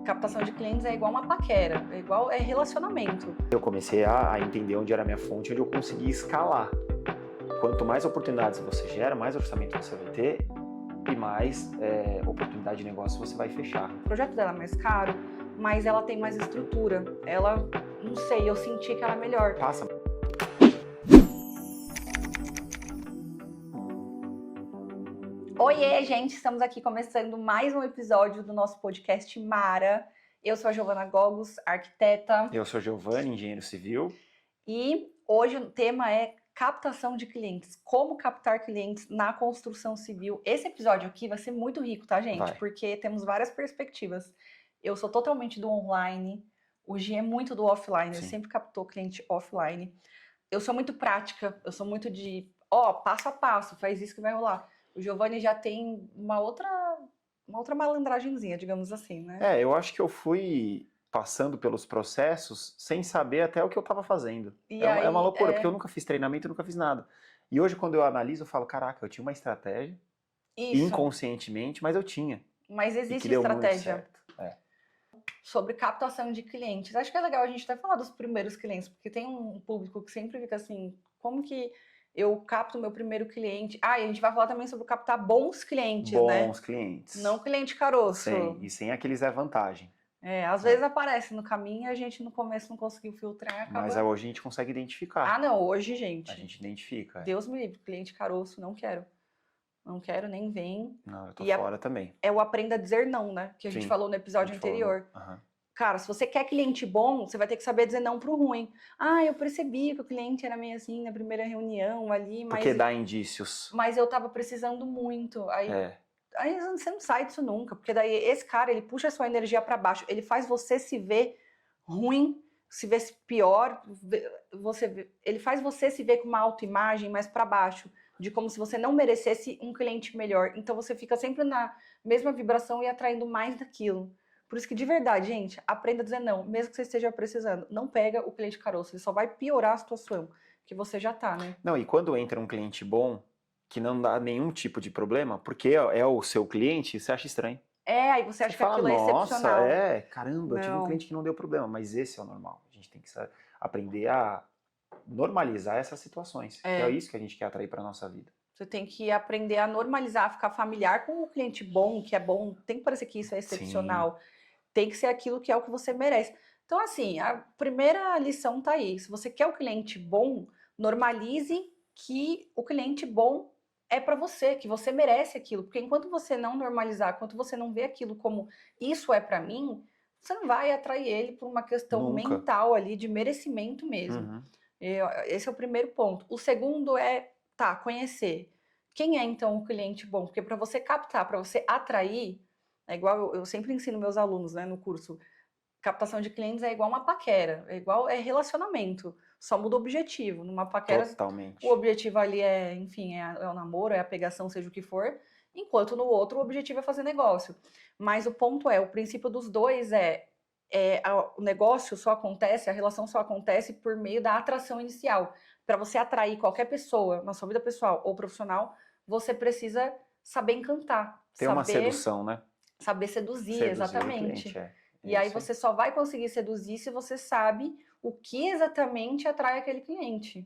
Captação de clientes é igual uma paquera, é relacionamento. Eu comecei a entender onde era a minha fonte, onde eu conseguia escalar. Quanto mais oportunidades você gera, mais orçamento você vai ter e mais oportunidade de negócio você vai fechar. O projeto dela é mais caro, mas ela tem mais estrutura. Ela, não sei, eu senti que era melhor. Passa. Oiê, gente! Estamos aqui começando mais um episódio do nosso podcast Mara. Eu sou a Giovana Gogos, arquiteta. Eu sou Giovanni, engenheiro civil. E hoje o tema é captação de clientes. Como captar clientes na construção civil. Esse episódio aqui vai ser muito rico, tá, gente? Vai. Porque temos várias perspectivas. Eu sou totalmente do online, o Gi é muito do offline, Sim. ele sempre captou cliente offline. Eu sou muito prática, eu sou muito de, passo a passo, faz isso que vai rolar. O Giovanni já tem uma outra malandragenzinha, digamos assim, né? Eu acho que eu fui passando pelos processos sem saber até o que eu estava fazendo. É uma loucura, porque eu nunca fiz treinamento, eu nunca fiz nada. E hoje, quando eu analiso, eu falo, caraca, eu tinha uma estratégia, Isso. Inconscientemente, mas eu tinha. Mas existe que deu estratégia. muito certo. Sobre captação de clientes. Acho que é legal a gente até falar dos primeiros clientes, porque tem um público que sempre fica assim, como que eu capto o meu primeiro cliente? E a gente vai falar também sobre captar bons clientes, né? Bons clientes. Não cliente caroço. E sem aqueles vantagem. Às vezes aparece no caminho e a gente no começo não conseguiu filtrar. Mas hoje a gente consegue identificar. Não, hoje, gente. A gente identifica. Deus me livre, cliente caroço, não quero. Não quero, nem vem. Não, eu tô fora também. É o aprenda a dizer não, né? Que a gente falou no episódio anterior. Cara, se você quer cliente bom, você vai ter que saber dizer não pro ruim. Eu percebi que o cliente era meio assim na primeira reunião ali, mas... Porque dá indícios. Mas eu tava precisando muito. Aí você não sai disso nunca, porque daí esse cara, ele puxa a sua energia pra baixo, ele faz você se ver ruim, se ver pior, ele faz você se ver com uma autoimagem mais pra baixo, de como se você não merecesse um cliente melhor. Então você fica sempre na mesma vibração e atraindo mais daquilo. Por isso que, de verdade, gente, aprenda a dizer não, mesmo que você esteja precisando. Não pega o cliente caroço, ele só vai piorar a situação que você já tá, né? Não, e quando entra um cliente bom, que não dá nenhum tipo de problema, porque é o seu cliente, você acha estranho. Aí você acha que aquilo é excepcional. Nossa, caramba, eu tive um cliente que não deu problema, mas esse é o normal. A gente tem que aprender a normalizar essas situações, que é isso que a gente quer atrair para nossa vida. Você tem que aprender a normalizar, a ficar familiar com o cliente bom, que é bom, tem que parecer que isso é excepcional. Sim. Tem que ser aquilo que é o que você merece. Então, assim, a primeira lição tá aí. Se você quer o cliente bom, normalize que o cliente bom é para você, que você merece aquilo. Porque enquanto você não normalizar, enquanto você não vê aquilo como isso é para mim, você não vai atrair ele por uma questão mental ali de merecimento mesmo. Esse é o primeiro ponto. O segundo é, conhecer. Quem é, então, o cliente bom? Porque para você captar, para você atrair, é igual, eu sempre ensino meus alunos, né, no curso, captação de clientes é igual uma paquera, é relacionamento, só muda o objetivo. Numa paquera, totalmente. O objetivo ali é o namoro, é a pegação, seja o que for, enquanto no outro o objetivo é fazer negócio. Mas o ponto o princípio dos dois o negócio só acontece, a relação só acontece por meio da atração inicial. Para você atrair qualquer pessoa na sua vida pessoal ou profissional, você precisa saber encantar. Ter uma sedução, né? Saber seduzir exatamente. O cliente, E aí você só vai conseguir seduzir se você sabe o que exatamente atrai aquele cliente.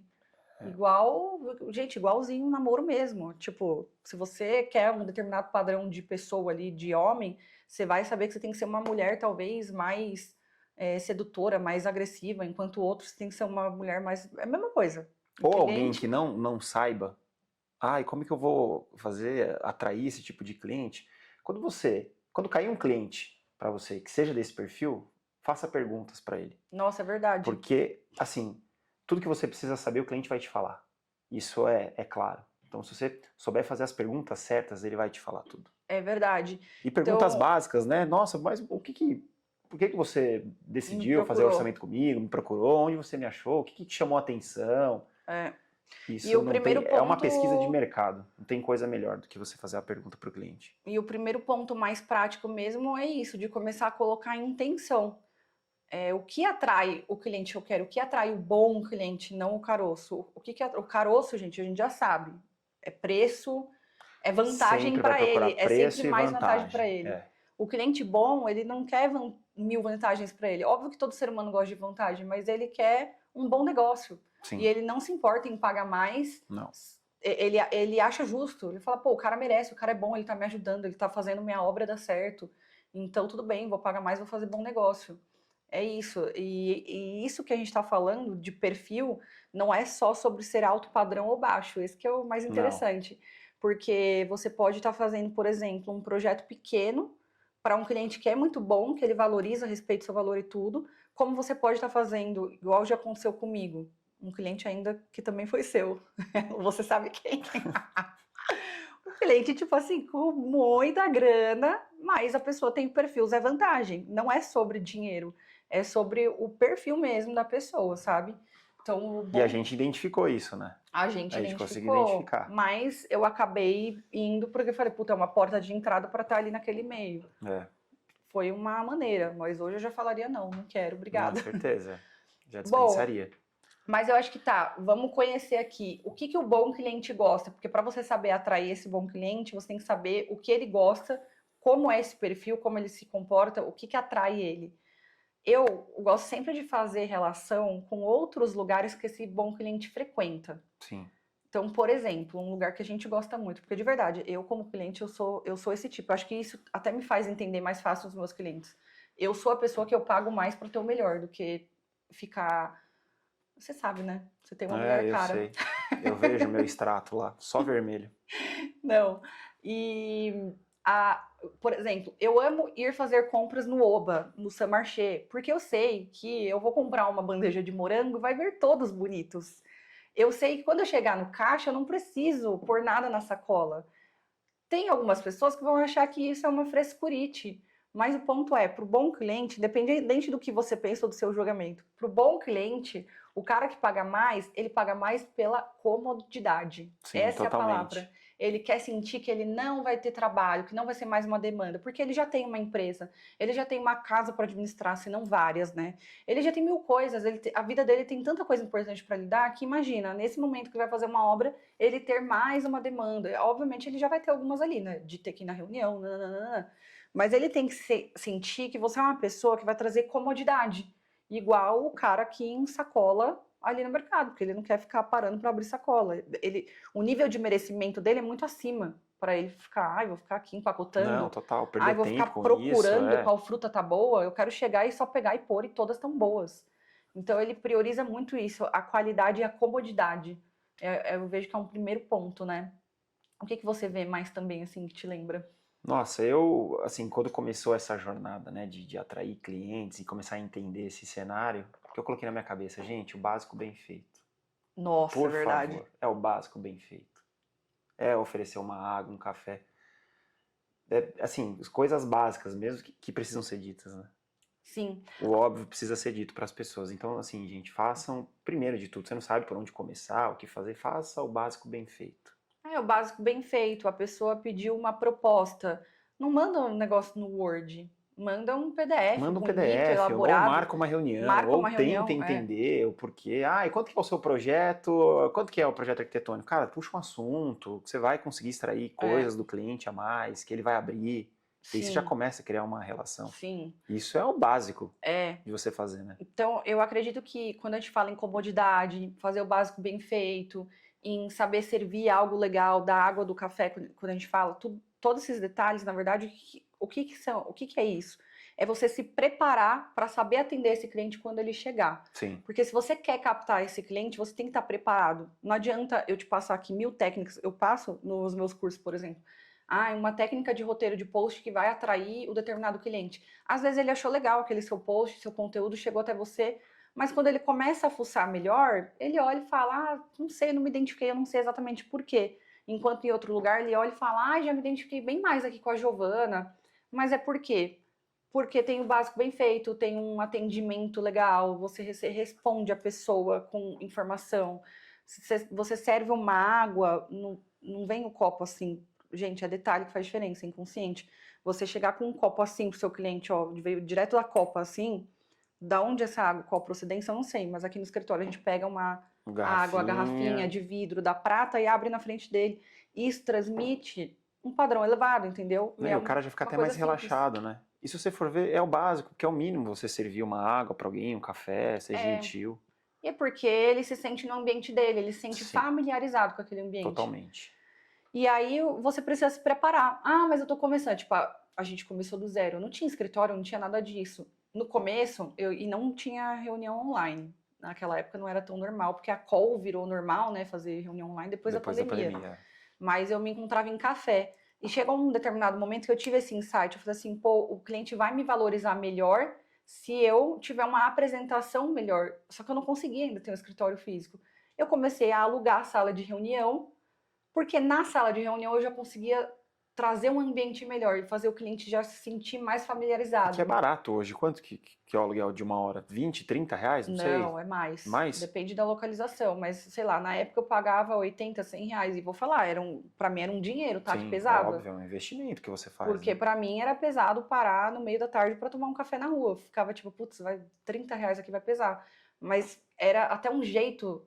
Igualzinho um namoro mesmo. Tipo, se você quer um determinado padrão de pessoa ali, de homem, você vai saber que você tem que ser uma mulher talvez mais sedutora, mais agressiva, enquanto o outro você tem que ser uma mulher mais... É a mesma coisa. Ou alguém que não saiba, como é que eu vou atrair esse tipo de cliente? Quando cair um cliente para você que seja desse perfil, faça perguntas para ele. Nossa, é verdade. Porque, assim, tudo que você precisa saber, o cliente vai te falar. Isso é claro. Então, se você souber fazer as perguntas certas, ele vai te falar tudo. É verdade. E perguntas básicas, né? Nossa, mas por que você decidiu fazer orçamento comigo, me procurou, onde você me achou, o que te chamou a atenção? Isso e o primeiro ponto... é uma pesquisa de mercado. Não tem coisa melhor do que você fazer a pergunta para o cliente. E o primeiro ponto mais prático mesmo é isso, de começar a colocar em intenção. O que atrai o cliente que eu quero? O que atrai o bom cliente, não o caroço? O caroço, gente, a gente já sabe. É preço, é vantagem para ele. É sempre mais vantagem para ele. O cliente bom, ele não quer 1000 vantagens para ele. Óbvio que todo ser humano gosta de vantagem, mas ele quer um bom negócio. Sim. E ele não se importa em pagar mais. Não. Ele acha justo. Ele fala, pô, o cara merece, o cara é bom, ele tá me ajudando, ele tá fazendo minha obra dar certo. Então, tudo bem, vou pagar mais, vou fazer bom negócio. É isso. E isso que a gente tá falando de perfil não é só sobre ser alto padrão ou baixo. Esse que é o mais interessante. Não. Porque você pode estar fazendo, por exemplo, um projeto pequeno para um cliente que é muito bom, que ele valoriza, respeita o seu valor e tudo, como você pode estar fazendo, igual já aconteceu comigo, um cliente ainda que também foi seu. Você sabe quem? O cliente, tipo assim, com muita grana, mas a pessoa tem perfil, é vantagem. Não é sobre dinheiro, é sobre o perfil mesmo da pessoa, sabe? Então, e a gente identificou isso, né? A gente conseguiu identificar. Mas eu acabei indo porque eu falei, puta, é uma porta de entrada para estar ali naquele meio. Foi uma maneira, mas hoje eu já falaria não quero, obrigada. Com certeza, já dispensaria. Bom, mas eu acho que tá, vamos conhecer aqui o que o bom cliente gosta, porque para você saber atrair esse bom cliente, você tem que saber o que ele gosta, como é esse perfil, como ele se comporta, o que atrai ele. Eu gosto sempre de fazer relação com outros lugares que esse bom cliente frequenta. Sim. Então, por exemplo, um lugar que a gente gosta muito, porque de verdade, eu como cliente, eu sou esse tipo. Eu acho que isso até me faz entender mais fácil os meus clientes. Eu sou a pessoa que eu pago mais para ter o melhor do que ficar... Você sabe, né? Você tem uma mulher cara. Eu sei. Eu vejo meu extrato lá, só vermelho. Não. Por exemplo, eu amo ir fazer compras no Oba, no Saint-Marché, porque eu sei que eu vou comprar uma bandeja de morango, vai ver todos bonitos. Eu sei que quando eu chegar no caixa, eu não preciso pôr nada na sacola. Tem algumas pessoas que vão achar que isso é uma frescurite, mas o ponto é, para o bom cliente, independente do que você pensa ou do seu julgamento, para o bom cliente, o cara que paga mais, ele paga mais pela comodidade. Sim, essa totalmente. É a palavra. Ele quer sentir que ele não vai ter trabalho, que não vai ser mais uma demanda, porque ele já tem uma empresa, ele já tem uma casa para administrar, se não várias, né? Ele já tem 1000 coisas, a vida dele tem tanta coisa importante para lidar que imagina, nesse momento que vai fazer uma obra, ele ter mais uma demanda. Obviamente ele já vai ter algumas ali, né? De ter que ir na reunião, nananana. Mas ele tem que sentir que você é uma pessoa que vai trazer comodidade, igual o cara que ensacola ali no mercado, porque ele não quer ficar parando para abrir sacola. O nível de merecimento dele é muito acima para ele ficar, vou ficar aqui empacotando. Não, total, perder vou tempo ficar com procurando isso, qual fruta tá boa, eu quero chegar e só pegar e pôr e todas estão boas. Então ele prioriza muito isso, a qualidade e a comodidade. Eu vejo que é um primeiro ponto, né? O que você vê mais também, assim, que te lembra? Nossa, eu, assim, quando começou essa jornada, né, de atrair clientes e começar a entender esse cenário, que eu coloquei na minha cabeça, gente, o básico bem feito. Nossa, por verdade. favor, é o básico bem feito. É oferecer uma água, um café. É, assim, coisas básicas mesmo que precisam ser ditas, né? Sim. O óbvio precisa ser dito para as pessoas. Então, assim, gente, façam, primeiro de tudo, você não sabe por onde começar, o que fazer, faça o básico bem feito. O básico bem feito. A pessoa pediu uma proposta. Não manda um negócio no Word. Manda um PDF Manda um bonito, PDF, elaborado. ou marca uma reunião, ou tenta entender o porquê. E quanto que é o seu projeto? Quanto que é o projeto arquitetônico? Cara, puxa um assunto, que você vai conseguir extrair coisas do cliente a mais, que ele vai abrir. E aí você já começa a criar uma relação. Sim. Isso é o básico de você fazer, né? Então, eu acredito que quando a gente fala em comodidade, fazer o básico bem feito, em saber servir algo legal, da água, do café, quando a gente fala, todos esses detalhes, na verdade, o que são? O que é isso? É você se preparar para saber atender esse cliente quando ele chegar. Sim. Porque se você quer captar esse cliente, você tem que estar preparado. Não adianta eu te passar aqui 1000 técnicas. Eu passo nos meus cursos, por exemplo. Uma técnica de roteiro de post que vai atrair o determinado cliente. Às vezes ele achou legal aquele seu post, seu conteúdo chegou até você, mas quando ele começa a fuçar melhor, ele olha e fala, não sei, não me identifiquei, eu não sei exatamente por quê. Enquanto em outro lugar ele olha e fala, já me identifiquei bem mais aqui com a Giovana. Mas é por quê? Porque tem o básico bem feito, tem um atendimento legal, você responde a pessoa com informação. Você serve uma água, não vem o copo assim. Gente, é detalhe que faz diferença, é inconsciente. Você chegar com um copo assim pro seu cliente, veio direto da copa assim, da onde essa água, qual procedência, eu não sei, mas aqui no escritório a gente pega uma água, a garrafinha de vidro da prata e abre na frente dele. Isso transmite um padrão elevado, entendeu? Né? O cara já fica uma até coisa mais simples. relaxado, né? E se você for ver, é o básico, que é o mínimo você servir uma água pra alguém, um café, ser gentil. E é porque ele se sente no ambiente dele, ele se sente Sim, familiarizado com aquele ambiente. totalmente. E aí você precisa se preparar. Ah, mas eu tô começando. Tipo, a gente começou do zero. Não tinha escritório, não tinha nada disso. No começo, e não tinha reunião online. Naquela época não era tão normal, porque a call virou normal, né? Fazer reunião online depois da pandemia. Mas eu me encontrava em café. E chegou um determinado momento que eu tive esse insight. Eu falei assim, pô, o cliente vai me valorizar melhor se eu tiver uma apresentação melhor. Só que eu não conseguia ainda ter um escritório físico. Eu comecei a alugar a sala de reunião, porque na sala de reunião eu já conseguia trazer um ambiente melhor e fazer o cliente já se sentir mais familiarizado. Que é barato hoje. Quanto que é o aluguel de uma hora? 20, 30 reais? Não sei. Não, é mais. Mais? Depende da localização, mas sei lá, na época eu pagava 80, 100 reais e vou falar, pra mim era um dinheiro, tá? Sim, Que pesado. óbvio, é um investimento que você faz. Porque né? pra mim era pesado parar no meio da tarde pra tomar um café na rua. Eu ficava tipo, putz, vai 30 reais aqui vai pesar. Mas era até um jeito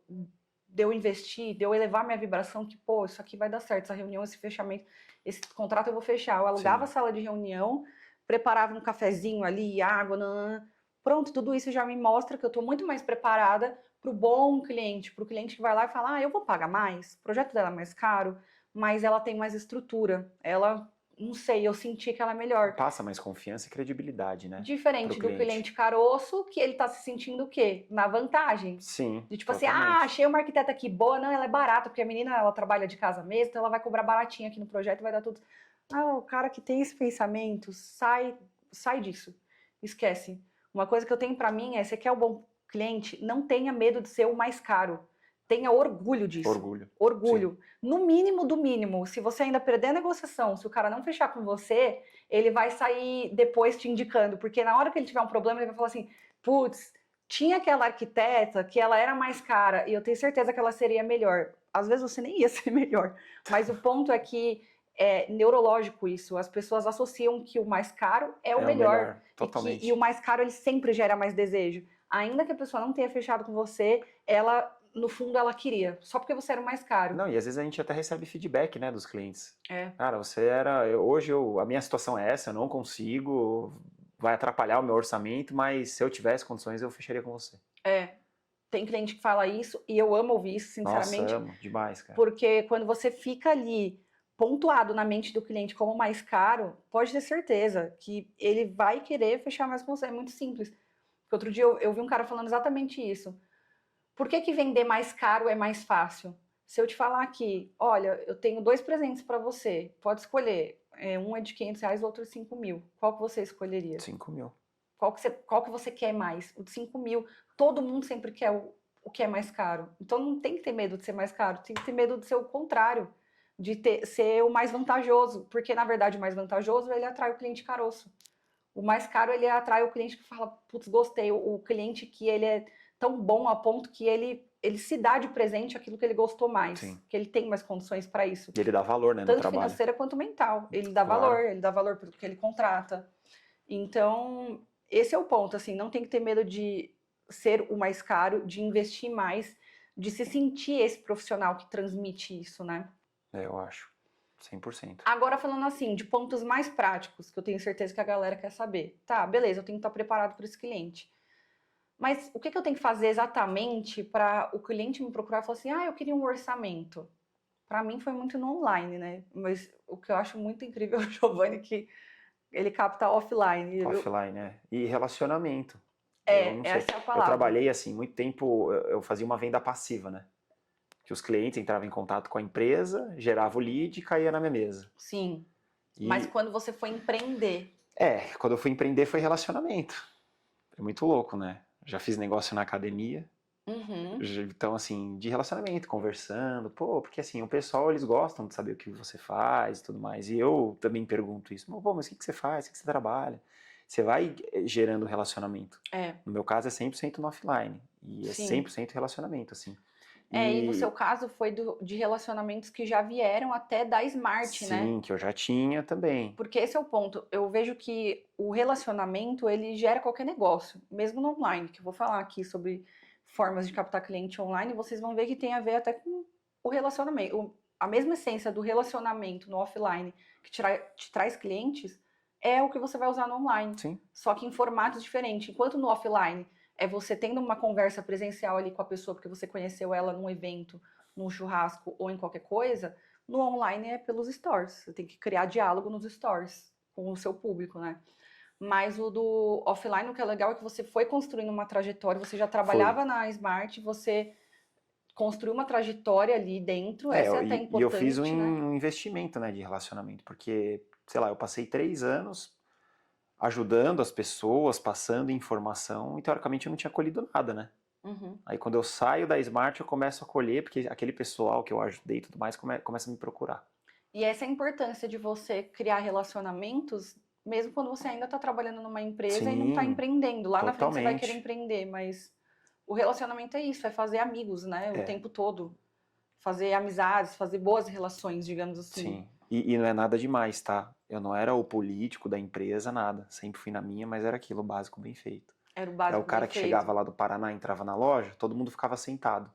de eu investir, de eu elevar minha vibração, que, pô, isso aqui vai dar certo, essa reunião, esse fechamento, esse contrato eu vou fechar. Eu alugava a sala de reunião, preparava um cafezinho ali, água, nanana. Pronto, tudo isso já me mostra que eu tô muito mais preparada pro bom cliente, pro cliente que vai lá e fala, ah, eu vou pagar mais, o projeto dela é mais caro, mas ela tem mais estrutura, ela, não sei, eu senti que ela é melhor. Passa mais confiança e credibilidade, né? Diferente do cliente caroço, que ele tá se sentindo o quê? Na vantagem. Sim. De tipo totalmente. Assim, ah, achei uma arquiteta aqui boa, não, ela é barata, porque a menina ela trabalha de casa mesmo, então ela vai cobrar baratinho aqui no projeto e vai dar tudo. Ah, o cara que tem esse pensamento, sai disso. Esquece. Uma coisa que eu tenho pra mim é, você quer um bom cliente, não tenha medo de ser o mais caro. Tenha orgulho disso. Orgulho. Sim. No mínimo do mínimo. Se você ainda perder a negociação, se o cara não fechar com você, ele vai sair depois te indicando. Porque na hora que ele tiver um problema, ele vai falar assim, putz, tinha aquela arquiteta que ela era mais cara e eu tenho certeza que ela seria melhor. Às vezes você nem ia ser melhor. Mas o ponto é que é neurológico isso. As pessoas associam que o mais caro é o melhor. Totalmente. E o mais caro, ele sempre gera mais desejo. Ainda que a pessoa não tenha fechado com você, ela, no fundo, ela queria. Só porque você era o mais caro. Não, e às vezes a gente até recebe feedback, né, dos clientes. É. Cara, você era... Hoje a minha situação é essa, eu não consigo, vai atrapalhar o meu orçamento, mas se eu tivesse condições, eu fecharia com você. É. Tem cliente que fala isso, e eu amo ouvir isso, sinceramente. Nossa, amo demais, cara. Porque quando você fica ali pontuado na mente do cliente como mais caro, pode ter certeza que ele vai querer fechar mais com você. É muito simples. Outro dia eu vi um cara falando exatamente isso. Por que vender mais caro é mais fácil? Se eu te falar aqui, olha, eu tenho 2 presentes para você, pode escolher. Um é de 500 reais, o outro é 5 mil. Qual que você escolheria? 5 mil. Qual que você quer mais? O de 5 mil. Todo mundo sempre quer o que é mais caro. Então não tem que ter medo de ser mais caro, tem que ter medo de ser o contrário. De ser o mais vantajoso. Porque, na verdade, o mais vantajoso, ele atrai o cliente caroço. O mais caro, ele atrai o cliente que fala, putz, gostei. O cliente que ele é tão bom a ponto que ele se dá de presente aquilo que ele gostou mais. Sim. Que ele tem mais condições para isso. E ele dá valor, né, no trabalho. Tanto financeira quanto mental. Ele dá valor pelo que ele contrata. Então, esse é o ponto, assim, não tem que ter medo de ser o mais caro, de investir mais, de se sentir esse profissional que transmite isso, né? Eu acho. 100%. Agora falando assim, de pontos mais práticos, que eu tenho certeza que a galera quer saber. Tá, beleza, eu tenho que estar preparado para esse cliente. Mas o que eu tenho que fazer exatamente para o cliente me procurar e falar assim, eu queria um orçamento? Para mim foi muito no online, né? Mas o que eu acho muito incrível é o Giovanni, que ele capta offline. Offline, né? E relacionamento. Essa é a palavra. Eu trabalhei assim, muito tempo, eu fazia uma venda passiva, né? Que os clientes entravam em contato com a empresa, gerava o lead e caía na minha mesa. Sim. Mas quando você foi empreender? Quando eu fui empreender foi relacionamento. É muito louco, né? Já fiz negócio na academia. Uhum. Então, assim, de relacionamento, conversando. Porque assim, o pessoal, eles gostam de saber o que você faz e tudo mais. E eu também pergunto isso. Mas o que você faz? O que você trabalha? Você vai gerando relacionamento. No meu caso, é 100% no offline. E é 100% relacionamento, assim. E no seu caso foi de relacionamentos que já vieram até da Smart, né? Sim, que eu já tinha também. Porque esse é o ponto. Eu vejo que o relacionamento, ele gera qualquer negócio, mesmo no online, que eu vou falar aqui sobre formas de captar cliente online, vocês vão ver que tem a ver até com o relacionamento. A mesma essência do relacionamento no offline que te traz clientes, é o que você vai usar no online. Sim. Só que em formatos diferentes. Enquanto no offline é você tendo uma conversa presencial ali com a pessoa, porque você conheceu ela num evento, num churrasco ou em qualquer coisa, no online é pelos stories. Você tem que criar diálogo nos stories com o seu público, né? Mas o do offline, o que é legal é que você foi construindo uma trajetória, você já trabalhava na Smart, você construiu uma trajetória ali dentro, essa é até E eu fiz importante, né? um investimento, né, de relacionamento, porque, sei lá, eu passei 3 anos ajudando as pessoas, passando informação, e teoricamente eu não tinha colhido nada, né? Uhum. Aí quando eu saio da Smart, eu começo a colher, porque aquele pessoal que eu ajudei e tudo mais começa a me procurar. E essa é a importância de você criar relacionamentos, mesmo quando você ainda está trabalhando numa empresa e não está Sim, empreendendo. Lá na frente você vai querer totalmente. empreender, mas o relacionamento é isso, é fazer amigos, né? O É, tempo todo. Fazer amizades, fazer boas relações, digamos assim. sim. E não é nada demais, tá? Eu não era o político da empresa, nada. Sempre fui na minha, mas era aquilo, básico bem feito. Era o É o básico bem cara que feito. chegava lá do Paraná, entrava na loja, todo mundo ficava sentado.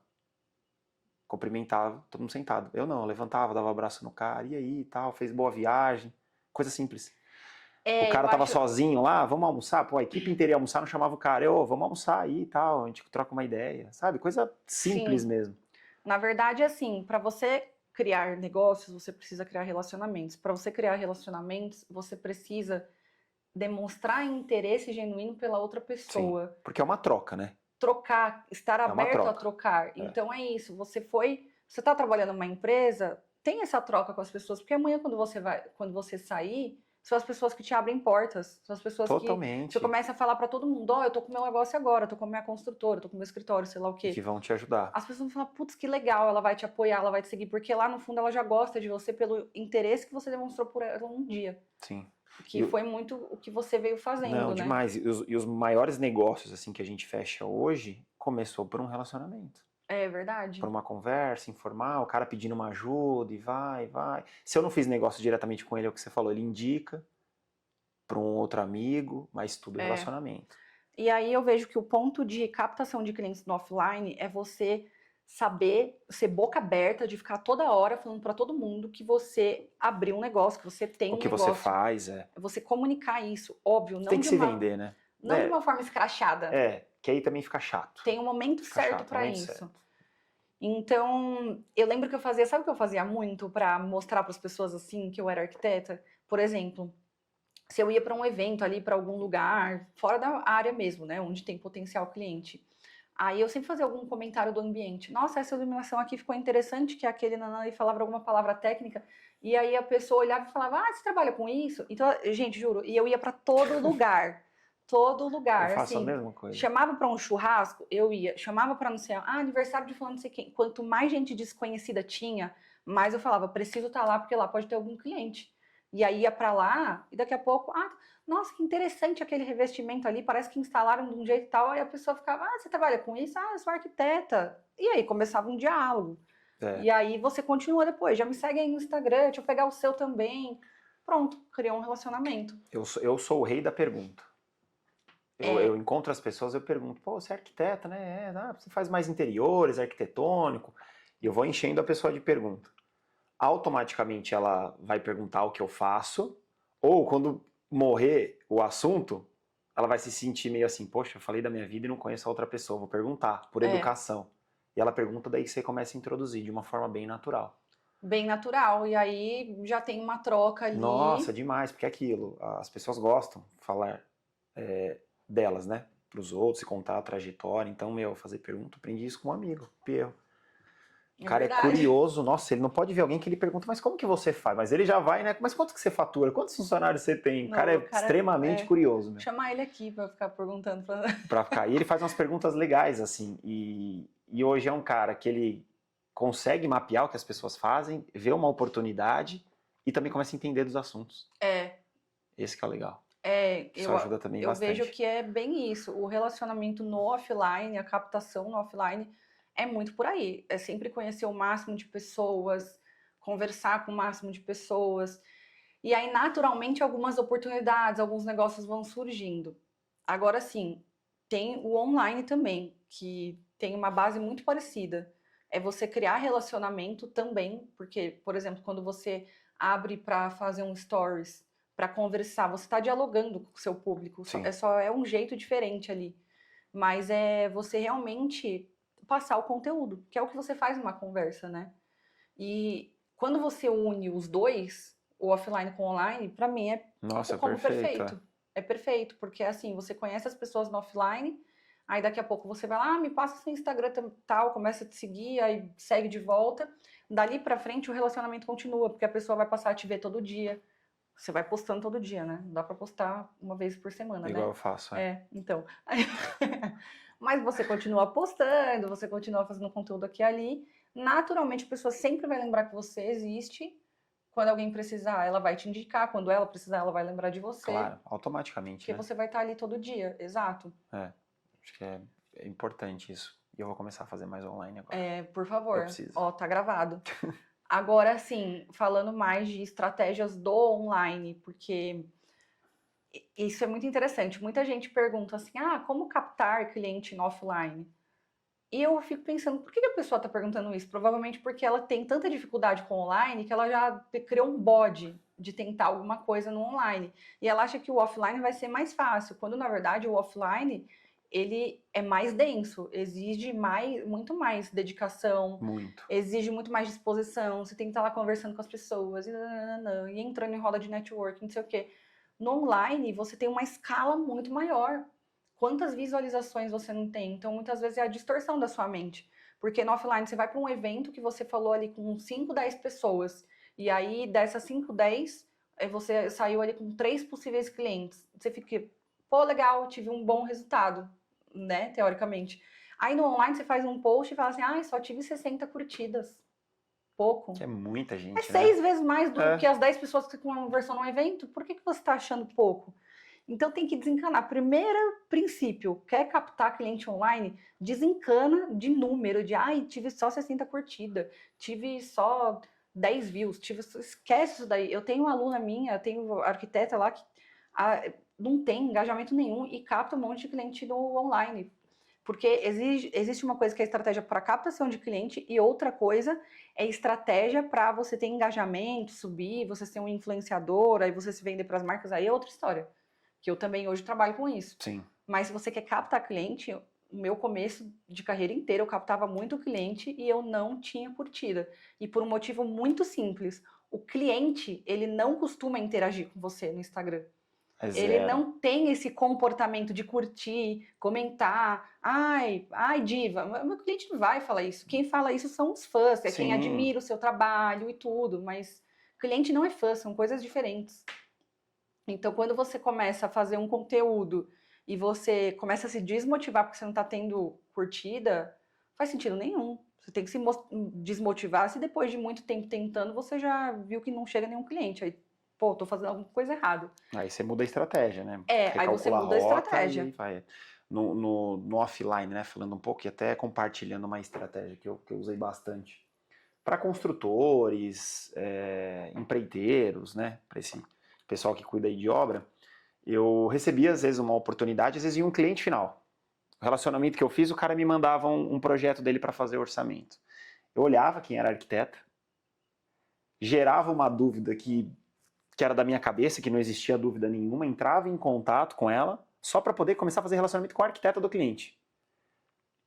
Cumprimentava, todo mundo sentado. Eu não, eu levantava, dava um abraço no cara, e aí, e tal, fez boa viagem, coisa simples. O É, eu cara tava acho. sozinho lá, vamos almoçar, pô, a equipe inteira ia almoçar, não chamava o cara, ô, vamos almoçar aí e tal, a gente troca uma ideia, sabe? Coisa simples Sim. mesmo. Na verdade, assim, para você criar negócios, você precisa criar relacionamentos. Para você criar relacionamentos, você precisa demonstrar interesse genuíno pela outra Sim, pessoa. porque é uma troca, né? Trocar, estar É uma aberto a troca. trocar. É. Então é isso. Você está trabalhando numa empresa, tem essa troca com as pessoas, porque amanhã quando você sair, são as pessoas que te abrem portas, são as pessoas que você Totalmente. começa a falar para todo mundo, ó, eu tô com meu negócio agora, eu tô com a minha construtora, eu tô com o meu escritório, sei lá o E que quê. vão te ajudar. As pessoas vão falar, putz, que legal, ela vai te apoiar, ela vai te seguir, porque lá no fundo ela já gosta de você pelo interesse que você demonstrou por ela um dia. Sim. Que foi muito o que você veio Não, fazendo, né? demais. E os maiores negócios assim que a gente fecha hoje começou por um relacionamento. É Por verdade. uma conversa informal, o cara pedindo uma ajuda e vai, vai. Se eu não fiz negócio diretamente com ele, é o que você falou, ele indica para um outro amigo, mas tudo É. relacionamento. E aí eu vejo que o ponto de captação de clientes no offline é você saber ser boca aberta, de ficar toda hora falando para todo mundo que você abriu um negócio, que você tem O um que você negócio. faz é. É você comunicar isso, óbvio, Tem que se vender, né? não de uma forma escrachada. Que aí também fica chato. Tem um momento Fica certo chato, para momento isso. certo. Então, eu lembro que eu fazia, sabe o que eu fazia muito para mostrar para as pessoas assim que eu era arquiteta? Por exemplo, se eu ia para um evento ali, para algum lugar, fora da área mesmo, né, onde tem potencial cliente. Aí eu sempre fazia algum comentário do ambiente. Nossa, essa iluminação aqui ficou interessante, que aquele nanã e falava alguma palavra técnica. E aí a pessoa olhava e falava: "Ah, você trabalha com isso?" Então, gente, juro, e eu ia para todo Eu lugar, faço a assim. mesma coisa. Chamava para um churrasco, eu ia. Chamava para não sei, aniversário de fulano, não sei quem. Quanto mais gente desconhecida tinha, mais eu falava: preciso estar lá porque lá pode ter algum cliente. E aí ia para lá e daqui a pouco, nossa, que interessante aquele revestimento ali, parece que instalaram de um jeito e tal. Aí a pessoa ficava: você trabalha com isso? Eu sou arquiteta. E aí começava um diálogo. É. E aí você continua depois, já me segue aí no Instagram, deixa eu pegar o seu também. Pronto, criou um relacionamento. Eu sou o rei da pergunta. Eu encontro as pessoas, eu pergunto, pô, você é arquiteta, né? Você faz mais interiores, arquitetônico. E eu vou enchendo a pessoa de pergunta. Automaticamente ela vai perguntar o que eu faço, ou quando morrer o assunto, ela vai se sentir meio assim, poxa, eu falei da minha vida e não conheço a outra pessoa, vou perguntar, por educação. E ela pergunta, daí você começa a introduzir de uma forma bem natural. Bem natural, e aí já tem uma troca Nossa, ali. demais, porque é aquilo, as pessoas gostam de falar delas, né? Para os outros, e contar a trajetória. Então, fazer pergunta, aprendi isso com um amigo, Pierro. O É cara é verdade. curioso, nossa, ele não pode ver alguém que ele pergunta, mas como que você faz? Mas ele já vai, né? Mas quanto que você fatura? Quantos funcionários você tem? O cara é extremamente curioso, meu. Chamar ele aqui pra ficar perguntando. Pra ficar. E ele faz umas perguntas legais, assim. E hoje é um cara que ele consegue mapear o que as pessoas fazem, vê uma oportunidade e também começa a entender dos assuntos. Esse que é o legal. Isso ajuda também eu bastante. vejo que é bem isso. O relacionamento no offline, a captação no offline é muito por aí. É sempre conhecer o máximo de pessoas, conversar com o máximo de pessoas. E aí, naturalmente, algumas oportunidades, alguns negócios vão surgindo. Agora sim, tem o online também, que tem uma base muito parecida. É você criar relacionamento também, porque, por exemplo, quando você abre para fazer um stories, para conversar, você está dialogando com o seu público, é um jeito diferente ali. Mas é você realmente passar o conteúdo, que é o que você faz numa conversa, né? E quando você une os dois, o offline com o online, para mim é o combo perfeito. É perfeito, porque assim, você conhece as pessoas no offline, aí daqui a pouco você vai lá, me passa seu Instagram tal, começa a te seguir, aí segue de volta. Dali pra frente o relacionamento continua, porque a pessoa vai passar a te ver todo dia. Você vai postando todo dia, né? Não dá pra postar uma vez por semana, Igual né? eu faço, Então. Mas você continua postando, você continua fazendo conteúdo aqui e ali. Naturalmente, a pessoa sempre vai lembrar que você existe. Quando alguém precisar, ela vai te indicar. Quando ela precisar, ela vai lembrar de você. Claro, automaticamente, porque você vai estar ali todo dia, exato. Acho que é importante isso. E eu vou começar a fazer mais online agora. Por favor. Eu preciso. Ó, tá gravado. Agora, assim, falando mais de estratégias do online, porque isso é muito interessante. Muita gente pergunta assim, como captar cliente no offline? E eu fico pensando, por que a pessoa está perguntando isso? Provavelmente porque ela tem tanta dificuldade com o online que ela já criou um bode de tentar alguma coisa no online. E ela acha que o offline vai ser mais fácil, quando na verdade o offline ele é mais denso, exige muito mais dedicação, exige muito mais disposição, você tem que estar lá conversando com as pessoas, e entrando em roda de networking, não sei o quê. No online, você tem uma escala muito maior. Quantas visualizações você não tem? Então, muitas vezes é a distorção da sua mente. Porque no offline, você vai para um evento que você falou ali com 5, 10 pessoas, e aí dessas 5, 10, você saiu ali com 3 possíveis clientes. Você fica, pô, legal, tive um bom resultado, né, teoricamente. Aí no online você faz um post e fala assim, só tive 60 curtidas. Pouco. Que é muita gente, É 6 vezes mais do que as 10 pessoas que conversam no evento. Por que você está achando pouco? Então tem que desencanar. Primeiro princípio, quer captar cliente online? Desencana de número, tive só 60 curtidas, tive só 10 views, esquece isso daí. Eu tenho uma aluna minha, eu tenho uma arquiteta lá que não tem engajamento nenhum e capta um monte de cliente no online. Porque existe uma coisa que é estratégia para captação de cliente e outra coisa é estratégia para você ter engajamento, subir, você ser um influenciador, aí você se vender para as marcas, aí é outra história. Que eu também hoje trabalho com isso. Sim. Mas se você quer captar cliente, o meu começo de carreira inteira eu captava muito cliente e eu não tinha curtida. E por um motivo muito simples. O cliente, ele não costuma interagir com você no Instagram. Ele não tem esse comportamento de curtir, comentar. Ai, diva. Meu cliente não vai falar isso. Quem fala isso são os fãs, é quem admira o seu trabalho e tudo. Mas cliente não é fã, são coisas diferentes. Então, quando você começa a fazer um conteúdo e você começa a se desmotivar porque você não está tendo curtida, faz sentido nenhum. Você tem que se desmotivar se depois de muito tempo tentando você já viu que não chega nenhum cliente. Aí, pô, tô fazendo alguma coisa errada. Aí você muda a estratégia, né? Aí você muda a estratégia. E vai. No offline, né? Falando um pouco e até compartilhando uma estratégia que eu usei bastante. Para construtores, empreiteiros, né? Para esse pessoal que cuida aí de obra, eu recebia às vezes uma oportunidade, às vezes um cliente final. O relacionamento que eu fiz, o cara me mandava um projeto dele para fazer orçamento. Eu olhava quem era arquiteta, gerava uma dúvida que era da minha cabeça, que não existia dúvida nenhuma, entrava em contato com ela, só para poder começar a fazer relacionamento com a arquiteta do cliente.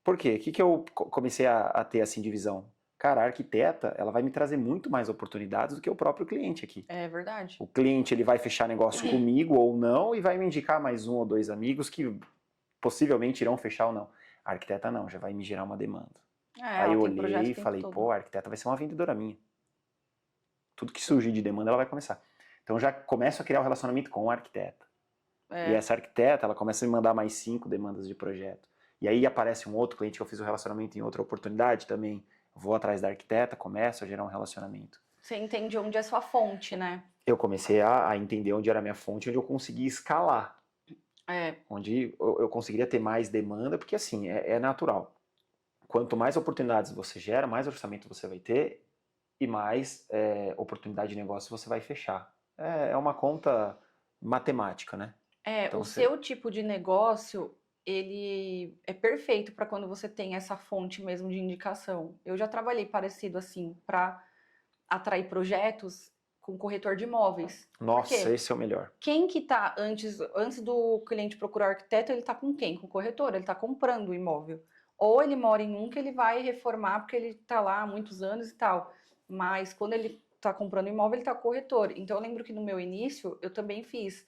Por quê? O que eu comecei a ter assim de visão? Cara, a arquiteta, ela vai me trazer muito mais oportunidades do que o próprio cliente aqui. É verdade. O cliente, ele vai fechar negócio comigo ou não e vai me indicar mais 1 ou 2 amigos que possivelmente irão fechar ou não. A arquiteta não, já vai me gerar uma demanda. Aí eu olhei e falei, pô, a arquiteta vai ser uma vendedora minha. Tudo que surgir de demanda, ela vai começar. Então já começo a criar um relacionamento com a arquiteta. E essa arquiteta, ela começa a me mandar mais 5 demandas de projeto. E aí aparece um outro cliente que eu fiz o relacionamento em outra oportunidade também. Vou atrás da arquiteta, começo a gerar um relacionamento. Você entende onde é a sua fonte, né? Eu comecei a entender onde era a minha fonte, onde eu conseguia escalar. Onde eu conseguiria ter mais demanda, porque assim, é natural. Quanto mais oportunidades você gera, mais orçamento você vai ter e mais oportunidade de negócio você vai fechar. É uma conta matemática, né? Então, seu tipo de negócio, ele é perfeito para quando você tem essa fonte mesmo de indicação. Eu já trabalhei parecido assim, para atrair projetos com corretor de imóveis. Nossa, Por quê? esse é o melhor. Quem que tá antes do cliente procurar o arquiteto, ele tá com quem? Com o corretor, ele tá comprando o imóvel. Ou ele mora em um que ele vai reformar porque ele tá lá há muitos anos e tal. Mas quando ele tá comprando o imóvel, ele tá com o corretor. Então eu lembro que no meu início, eu também fiz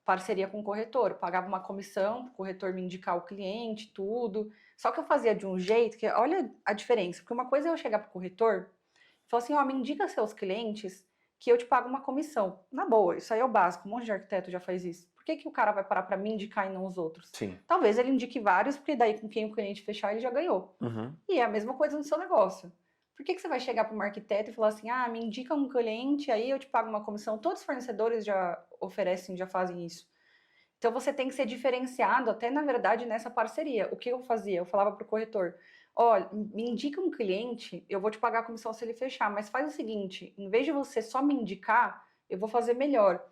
parceria com o corretor, eu pagava uma comissão para o corretor me indicar o cliente, tudo. Só que eu fazia de um jeito que, olha a diferença, porque uma coisa é eu chegar para o corretor e falar assim, ó, me indica seus clientes que eu te pago uma comissão. Na boa, isso aí é o básico, um monte de arquiteto já faz isso. Por que, que o cara vai parar para me indicar e não os outros? Sim. Talvez ele indique vários, porque daí com quem o cliente fechar ele já ganhou. Uhum. E é a mesma coisa no seu negócio. Por que, que você vai chegar para um arquiteto e falar assim, ah, me indica um cliente, aí eu te pago uma comissão? Todos os fornecedores já oferecem, já fazem isso. Então você tem que ser diferenciado até, na verdade, nessa parceria. O que eu fazia? Eu falava para o corretor, olha, me indica um cliente, eu vou te pagar a comissão se ele fechar, mas faz o seguinte, em vez de você só me indicar, eu vou fazer melhor.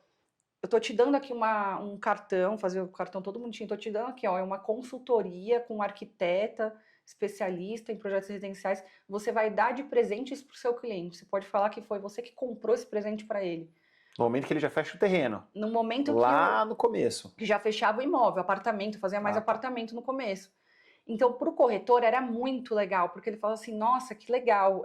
Eu tô te dando aqui um cartão, fazer o cartão todo bonitinho, tô te dando aqui, ó, uma consultoria com um arquiteta, especialista em projetos residenciais, você vai dar de presentes para o seu cliente. Você pode falar que foi você que comprou esse presente para ele. No momento que ele já fecha o terreno. No momento lá no começo. que já fechava o imóvel, apartamento, fazia mais apartamento no começo. Então, para o corretor era muito legal, porque ele falou assim, nossa, que legal,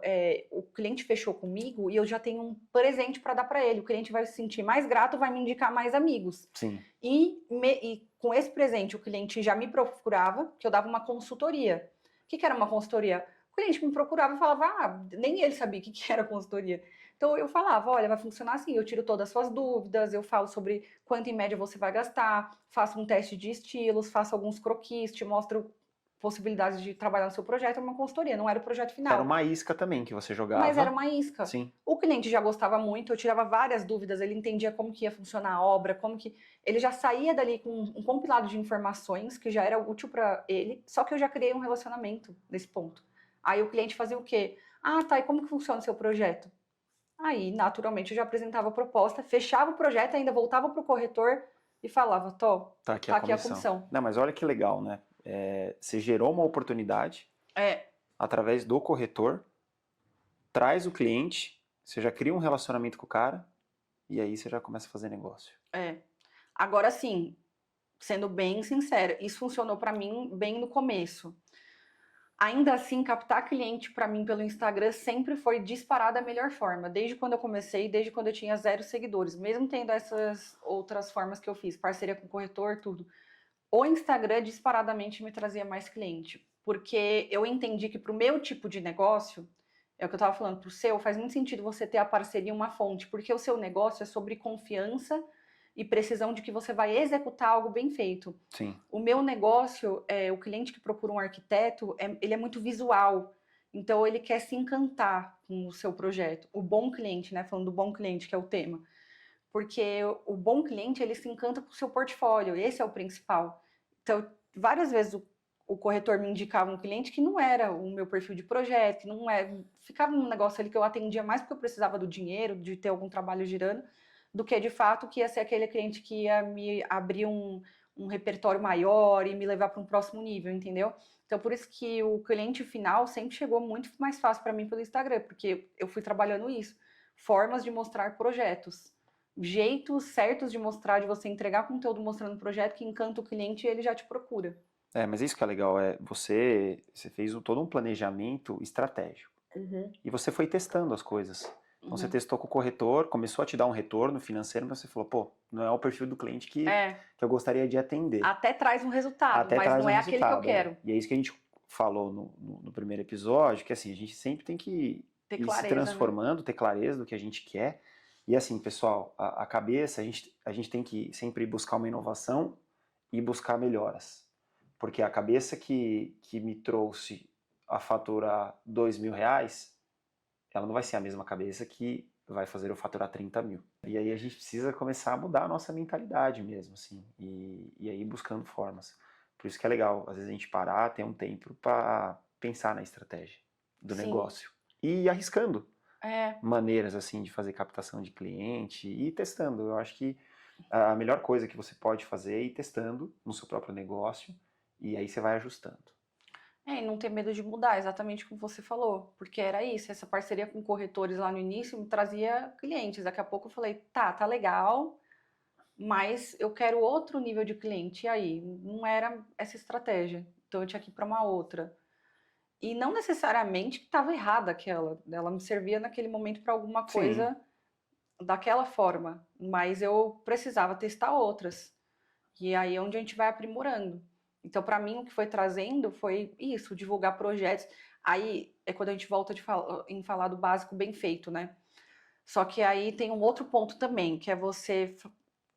o cliente fechou comigo e eu já tenho um presente para dar para ele. O cliente vai se sentir mais grato, vai me indicar mais amigos. Sim. E com esse presente, o cliente já me procurava, que eu dava uma consultoria. O que era uma consultoria? O cliente me procurava e falava, nem ele sabia o que era consultoria. Então eu falava, olha, vai funcionar assim, eu tiro todas as suas dúvidas, eu falo sobre quanto em média você vai gastar, faço um teste de estilos, faço alguns croquis, te mostro possibilidades de trabalhar no seu projeto, é uma consultoria, não era o projeto final. Era uma isca também que você jogava. Mas era uma isca. Sim. O cliente já gostava muito, eu tirava várias dúvidas, ele entendia como que ia funcionar a obra, como que... Ele já saía dali com um compilado de informações que já era útil para ele, só que eu já criei um relacionamento nesse ponto. Aí o cliente fazia o quê? Ah, tá, e como que funciona o seu projeto? Aí, naturalmente, eu já apresentava a proposta, fechava o projeto, ainda voltava para o corretor e falava, tá aqui a comissão. Não, mas olha que legal, né? Você gerou uma oportunidade através do corretor, traz o cliente, você já cria um relacionamento com o cara e aí você já começa a fazer negócio. Agora sim, sendo bem sincera, isso funcionou para mim bem no começo. Ainda assim, captar cliente para mim pelo Instagram sempre foi disparada a melhor forma. Desde quando eu comecei, desde quando eu tinha 0 seguidores. Mesmo tendo essas outras formas que eu fiz, parceria com corretor, tudo. O Instagram disparadamente me trazia mais cliente. Porque eu entendi que para o meu tipo de negócio, é o que eu estava falando, para o seu, faz muito sentido você ter a parceria uma fonte. Porque o seu negócio é sobre confiança e precisão de que você vai executar algo bem feito. Sim. O meu negócio, o cliente que procura um arquiteto, ele é muito visual. Então, ele quer se encantar com o seu projeto. O bom cliente, né? Falando do bom cliente, que é o tema. Porque o bom cliente, ele se encanta com o seu portfólio. Esse é o principal. Então, várias vezes o corretor me indicava um cliente que não era o meu perfil de projeto, que não é... Ficava um negócio ali que eu atendia mais porque eu precisava do dinheiro, de ter algum trabalho girando, do que de fato que ia ser aquele cliente que ia me abrir um repertório maior e me levar para um próximo nível, entendeu? Então, por isso que o cliente final sempre chegou muito mais fácil para mim pelo Instagram, porque eu fui trabalhando isso. Formas de mostrar projetos. Jeitos certos de mostrar, de você entregar conteúdo mostrando o projeto que encanta o cliente e ele já te procura. Mas isso que é legal, você fez todo um planejamento estratégico. E você foi testando as coisas. Então você testou com o corretor, começou a te dar um retorno financeiro, mas você falou, pô, não é o perfil do cliente que eu gostaria de atender. Até traz um resultado, mas não é aquele que eu quero. E é isso que a gente falou no primeiro episódio, que assim, a gente sempre tem que ir se transformando, ter clareza do que a gente quer. E assim, pessoal, a cabeça, a gente tem que sempre buscar uma inovação e buscar melhoras. Porque a cabeça que me trouxe a faturar R$2.000, ela não vai ser a mesma cabeça que vai fazer eu faturar 30 mil. E aí a gente precisa começar a mudar a nossa mentalidade mesmo, assim, e aí buscando formas. Por isso que é legal, às vezes a gente parar, ter um tempo para pensar na estratégia do negócio. E ir arriscando maneiras, assim, de fazer captação de cliente e ir testando. Eu acho que a melhor coisa que você pode fazer é ir testando no seu próprio negócio e aí você vai ajustando. É, e não ter medo de mudar, exatamente como você falou, porque era isso, essa parceria com corretores lá no início me trazia clientes. Daqui a pouco eu falei, tá legal, mas eu quero outro nível de cliente. E aí? Não era essa estratégia. Então eu tinha que ir para uma outra. E não necessariamente que estava errada aquela, ela me servia naquele momento para alguma Sim, coisa daquela forma, mas eu precisava testar outras. E aí é onde a gente vai aprimorando. Então, para mim, o que foi trazendo foi isso, divulgar projetos. Aí é quando a gente volta em falar do básico bem feito, né? Só que aí tem um outro ponto também, que é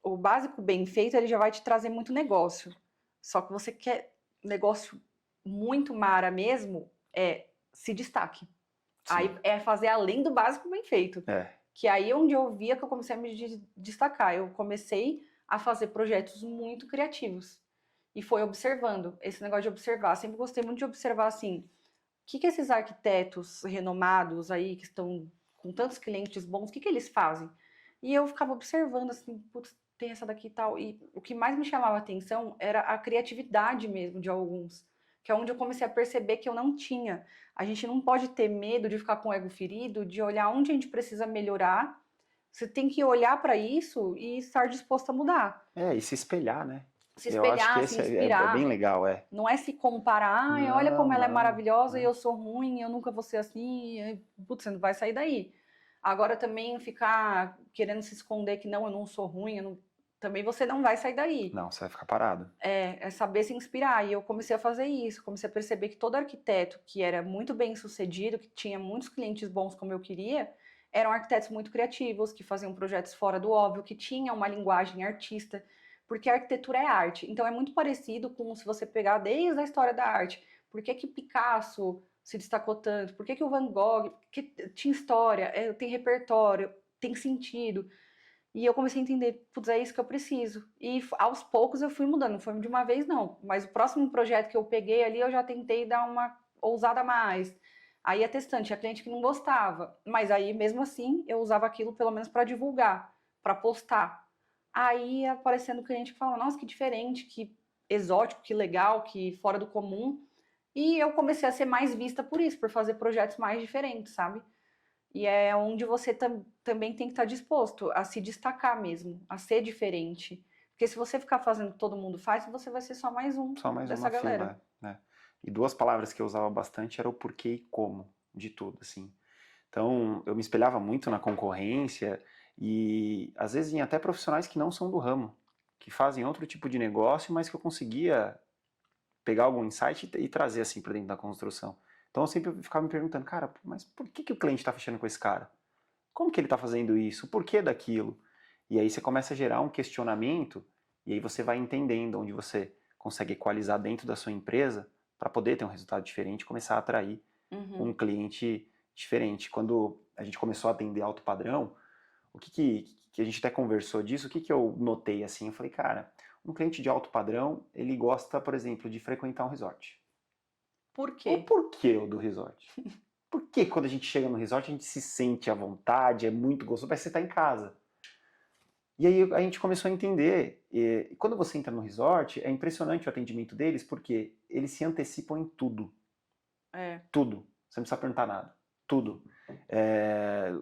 o básico bem feito, ele já vai te trazer muito negócio. Só que você quer negócio muito mara mesmo, se destaque. sim. Aí é fazer além do básico bem feito. É, Que aí é onde eu via que eu comecei a me destacar. Eu comecei a fazer projetos muito criativos. E foi observando, esse negócio de observar. Sempre gostei muito de observar assim, o que esses arquitetos renomados aí, que estão com tantos clientes bons, o que eles fazem? E eu ficava observando assim, putz, tem essa daqui e tal. E o que mais me chamava a atenção era a criatividade mesmo de alguns, que é onde eu comecei a perceber que eu não tinha. A gente não pode ter medo de ficar com o ego ferido, de olhar onde a gente precisa melhorar. Você tem que olhar para isso e estar disposto a mudar. e se espelhar, né? Se Eu acho que espelhar, se esse é bem inspirar. legal, é. Não é se comparar, ai, olha Não, como ela é não, maravilhosa e né? eu sou ruim, eu nunca vou ser assim. Putz, você não vai sair daí. Agora também ficar querendo se esconder que não, eu não sou ruim, também você não vai sair daí. Não, você vai ficar parado. É saber se inspirar. E eu comecei a fazer isso, comecei a perceber que todo arquiteto que era muito bem sucedido, que tinha muitos clientes bons como eu queria, eram arquitetos muito criativos, que faziam projetos fora do óbvio, que tinham uma linguagem artista, porque a arquitetura é arte. Então é muito parecido com se você pegar desde a história da arte. Por que que Picasso se destacou tanto? Por que que o Van Gogh que tinha história, tem repertório, tem sentido? E eu comecei a entender, putz, é isso que eu preciso. E aos poucos eu fui mudando, não foi de uma vez não. Mas o próximo projeto que eu peguei ali, eu já tentei dar uma ousada a mais. Aí é testante, tinha cliente que não gostava. Mas aí, mesmo assim, eu usava aquilo pelo menos para divulgar, para postar. Aí ia aparecendo cliente que falava, nossa, que diferente, que exótico, que legal, que fora do comum. E eu comecei a ser mais vista por isso, por fazer projetos mais diferentes, sabe? E é onde você também tem que estar disposto a se destacar mesmo, a ser diferente. Porque se você ficar fazendo o que todo mundo faz, você vai ser só mais um Só mais dessa uma galera. fila, né? E duas palavras que eu usava bastante era o porquê e como de tudo, assim. Então, eu me espelhava muito na concorrência e às vezes em até profissionais que não são do ramo, que fazem outro tipo de negócio, mas que eu conseguia pegar algum insight e trazer assim para dentro da construção. Então eu sempre ficava me perguntando, cara, mas por que o cliente está fechando com esse cara? Como que ele está fazendo isso? O porquê daquilo? E aí você começa a gerar um questionamento e aí você vai entendendo onde você consegue equalizar dentro da sua empresa para poder ter um resultado diferente e começar a atrair um Uhum. cliente diferente. Quando a gente começou a atender alto padrão, o que a gente até conversou disso, o que eu notei assim? Eu falei, cara, um cliente de alto padrão, ele gosta, por exemplo, de frequentar um resort. Por O quê? porquê do resort? Por que quando a gente chega no resort a gente se sente à vontade, é muito gostoso, parece que você está em casa. E aí a gente começou a entender, e quando você entra no resort, é impressionante o atendimento deles, porque eles se antecipam em tudo. É. Tudo. Você não precisa perguntar nada. Tudo.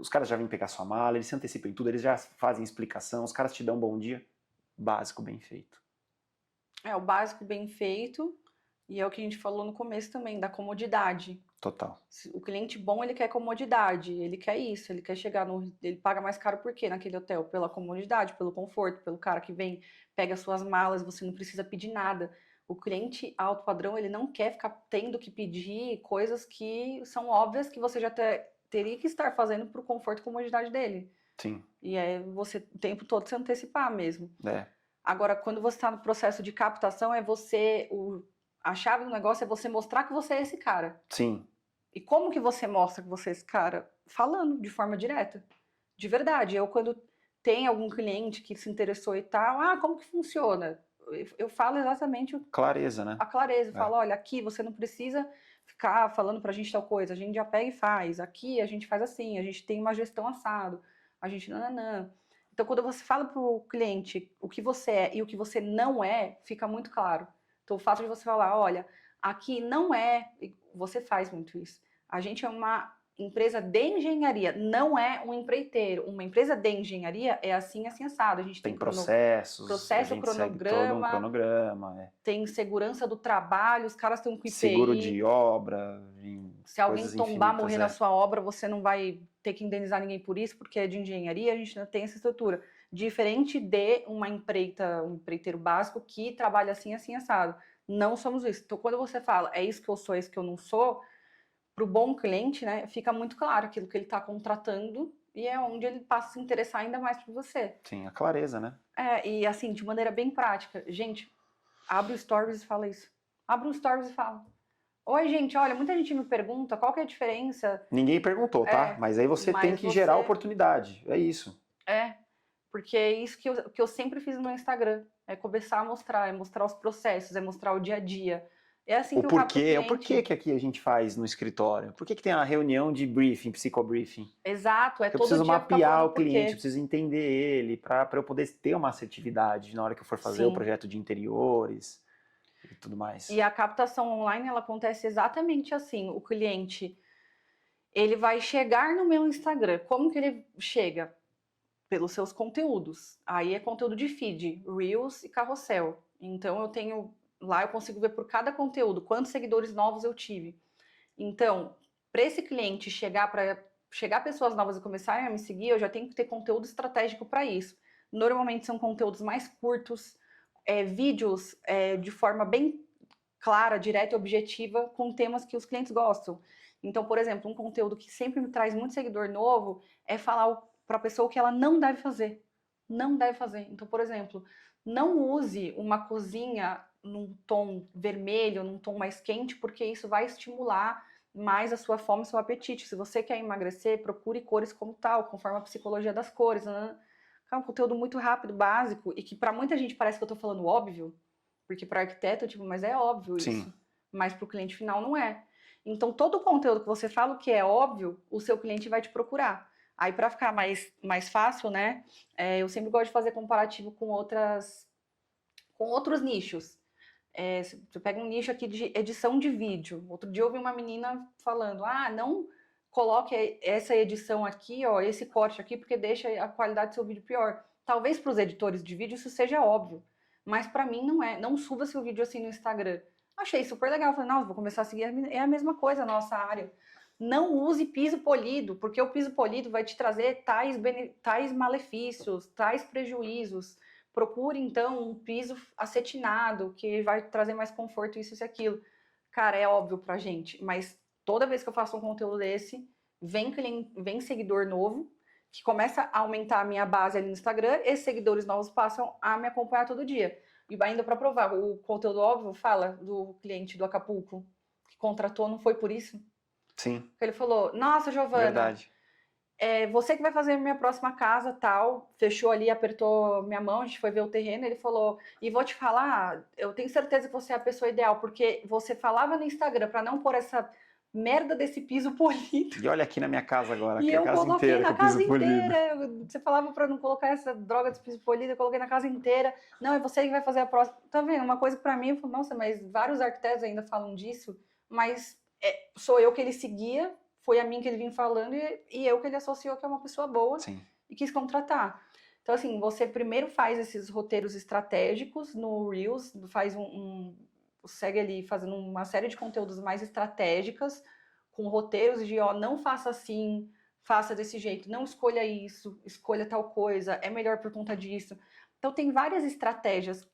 Os caras já vêm pegar sua mala, eles se antecipam em tudo, eles já fazem explicação, os caras te dão um bom dia. Básico, bem feito. É o básico bem feito, e é o que a gente falou no começo também, da comodidade. Total. O cliente bom, ele quer comodidade, ele quer isso, ele quer chegar no. Ele paga mais caro por quê naquele hotel? Pela comodidade, pelo conforto, pelo cara que vem, pega suas malas, você não precisa pedir nada. O cliente alto padrão, ele não quer ficar tendo que pedir coisas que são óbvias que você já teria que estar fazendo para o conforto e comodidade dele. Sim. E é você o tempo todo se antecipar mesmo. É. Agora, quando você está no processo de captação, a chave do negócio é você mostrar que você é esse cara. Sim. E como que você mostra que você é esse cara? Falando de forma direta. De verdade. Eu, quando tem algum cliente que se interessou e tal, como que funciona? Eu falo exatamente Clareza, né? a clareza. Eu É. falo, olha, aqui você não precisa ficar falando pra gente tal coisa. A gente já pega e faz. Aqui a gente faz assim. A gente tem uma gestão assado. A gente nananã. Então, quando você fala pro cliente o que você é e o que você não é, fica muito claro. Então, o fato de você falar, olha, Aqui não é, você faz muito isso. A gente é uma empresa de engenharia, não é um empreiteiro. Uma empresa de engenharia é assim, assim, assado. A gente Tem tem processos, a processo, gente segue todo um cronograma, cronograma, tem segurança do trabalho, os caras estão com seguro de IPI. obra, Se alguém coisas tombar, infinitas. morrer na sua obra, você não vai ter que indenizar ninguém por isso, porque é de engenharia, a gente não tem essa estrutura. Diferente de uma empreita, um empreiteiro básico que trabalha assim, assim, assado. Não somos isso. Então, quando você fala, é isso que eu sou, é isso que eu não sou, para o bom cliente, né, fica muito claro aquilo que ele está contratando e é onde ele passa a se interessar ainda mais por você. Sim, a clareza, né? E assim, de maneira bem prática. Gente, abre o Stories e fala isso. Abre um Stories e fala. Oi, gente, olha, muita gente me pergunta qual que é a diferença. Ninguém perguntou, tá? Mas aí você tem Mas que gerar você... oportunidade, é isso. Porque é isso que eu sempre fiz no meu Instagram. É começar a mostrar, é mostrar os processos, é mostrar o dia a dia. É assim que eu capto o É o porquê cliente. que aqui a gente faz no escritório. Por que tem a reunião de briefing, psicobriefing? Exato, é Porque eu todo preciso dia ficar mapear falando o por cliente, eu quê. preciso entender ele, para eu poder ter uma assertividade na hora que eu for fazer o Sim. projeto de interiores e tudo mais. E a captação online, ela acontece exatamente assim. O cliente, ele vai chegar no meu Instagram. Como que ele chega? Pelos seus conteúdos. Aí é conteúdo de feed, Reels e carrossel. Então eu tenho lá, eu consigo ver por cada conteúdo quantos seguidores novos eu tive. Então, para esse cliente chegar pessoas novas e começarem a me seguir, eu já tenho que ter conteúdo estratégico para isso. Normalmente são conteúdos mais curtos, vídeos de forma bem clara, direta e objetiva, com temas que os clientes gostam. Então, por exemplo, um conteúdo que sempre me traz muito seguidor novo é falar para a pessoa o que ela não deve fazer. Não deve fazer. Então, por exemplo, não use uma cozinha num tom vermelho, num tom mais quente, porque isso vai estimular mais a sua fome e seu apetite. Se você quer emagrecer, procure cores como tal, conforme a psicologia das cores. Né? É um conteúdo muito rápido, básico, e que para muita gente parece que eu estou falando óbvio, porque para arquiteto, tipo, mas é óbvio Sim. isso. Mas para o cliente final não é. Então, todo o conteúdo que você fala que é óbvio, o seu cliente vai te procurar. Aí, para ficar mais fácil, né? Eu sempre gosto de fazer comparativo com outros nichos. Você pega um nicho aqui de edição de vídeo. Outro dia eu ouvi uma menina falando: não coloque essa edição aqui, ó, esse corte aqui, porque deixa a qualidade do seu vídeo pior. Talvez para os editores de vídeo isso seja óbvio, mas para mim não é. Não suba seu vídeo assim no Instagram. Achei super legal. Falei, não, vou começar a seguir. É a mesma coisa a nossa área. Não use piso polido, porque o piso polido vai te trazer tais malefícios, tais prejuízos. Procure, então, um piso acetinado, que vai trazer mais conforto, isso e aquilo. Cara, é óbvio pra gente, mas toda vez que eu faço um conteúdo desse, vem seguidor novo, que começa a aumentar a minha base ali no Instagram, e seguidores novos passam a me acompanhar todo dia. E ainda para provar, o conteúdo óbvio fala do cliente do Acapulco, que contratou, não foi por isso? Sim. Ele falou, nossa, Giovana, verdade. Você que vai fazer minha próxima casa, tal, fechou ali, apertou minha mão, a gente foi ver o terreno, ele falou, e vou te falar, eu tenho certeza que você é a pessoa ideal, porque você falava no Instagram para não pôr essa merda desse piso polido. E olha aqui na minha casa agora, E aqui é a eu casa coloquei inteira na com o casa piso polido. inteira. Você falava para não colocar essa droga desse piso polido, eu coloquei na casa inteira. Não, é você que vai fazer a próxima. Tá vendo? Uma coisa que para mim, eu falo, nossa, mas vários arquitetos ainda falam disso, mas sou eu que ele seguia, foi a mim que ele vinha falando e eu que ele associou que é uma pessoa boa. Sim. E quis contratar. Então, assim, você primeiro faz esses roteiros estratégicos no Reels, faz segue ali fazendo uma série de conteúdos mais estratégicas, com roteiros de, não faça assim, faça desse jeito, não escolha isso, escolha tal coisa, é melhor por conta disso. Então, tem várias estratégias